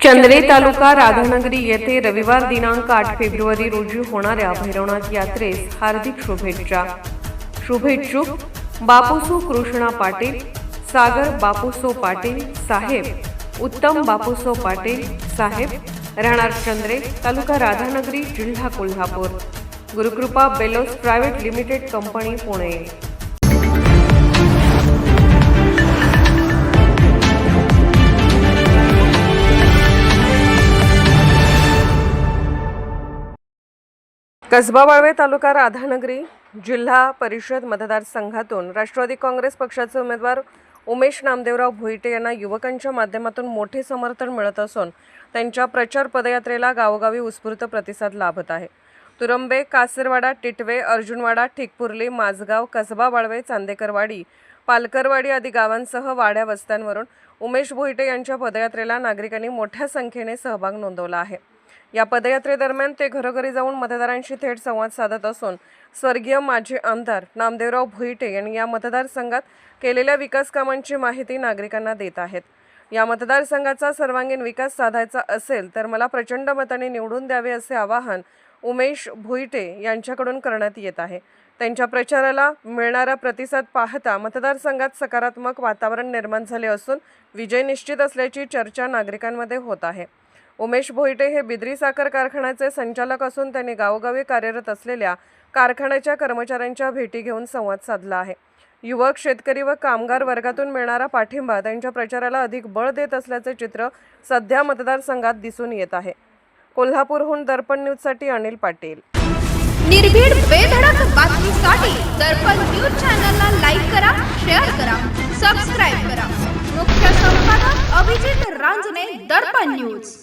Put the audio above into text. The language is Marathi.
चंद्रे तालुका राधानगरी येथे रविवार दिनांक 8 फेब्रुवारी रोजी होणाऱ्या भैरवनाथ यात्रेस हार्दिक शुभेच्छुक बापूसो कृष्णा पाटील, सागर बापूसो पाटील साहेब, उत्तम बापूसो पाटील साहेब, राहणार चंद्रे, तालुका राधानगरी, जिल्हा Kolhapur. Gurukrupa Bellows private limited company, Pune. Kasaba Walwe, taluka Radhanagari, जिल्हा परिषद मतदारसंघातून राष्ट्रवादी काँग्रेस पक्षाचे उमेदवार उमेश नामदेवराव भोईटे यांना युवकांच्या माध्यमातून मोठे समर्थन मिळत असून त्यांच्या प्रचार पदयात्रेला गावोगावी उत्स्फूर्त प्रतिसाद लाभत आहे. तुरंबे, कासेरवाडा, टिटवे, अर्जुनवाडा, ठिकपुर्ली, माझगाव, कसबा वाळवे, चांदेकरवाडी, पालकरवाडी आदी गावांसह वाड्या वस्त्यांवरून उमेश भोईटे यांच्या पदयात्रेला नागरिकांनी मोठ्या संख्येने सहभाग नोंदवला आहे. या पदयात्रेदरम्यान ते घरोघरी जाऊन मतदारांशी थेट संवाद साधत असून स्वर्गीय माजी आमदार नामदेवराव भोईटे यांनी या मतदारसंघात केलेल्या विकास कामांची माहिती नागरिकांना देत आहेत. या मतदारसंघाचा सर्वांगीण विकास साधायचा असेल तर मला प्रचंड मताने निवडून द्यावे असे आवाहन उमेश भोईटे यांच्याकडून करण्यात येत आहे. त्यांच्या प्रचाराला मिळणारा प्रतिसाद पाहता मतदारसंघात सकारात्मक वातावरण निर्माण झाले असून विजय निश्चित असल्याची चर्चा नागरिकांमध्ये होत आहे. उमेश भोईटे हे बिद्री साखर कारखान्याचे संचालक असून त्यांनी गावोगावी कार्यरत असलेल्या कारखान्याच्या कर्मचाऱ्यांच्या भेटी घेऊन संवाद साधला आहे. युवक, शेतकरी व कामगार वर्गातून मिळणारा पाठिंबा त्यांच्या प्रचाराला अधिक बळ देत असल्याचे चित्र सध्या मतदारसंघात दिसून येत आहे. कोल्हापूरहून दर्पण न्यूजसाठी अनिल पाटील. निर्भीड बेधडक बातमीसाठी दर्पण न्यूज चॅनलला लाईक करा, शेअर करा, सबस्क्राइब करा. मुख्य संपादक अभिजित रांजणे, दर्पण न्यूज.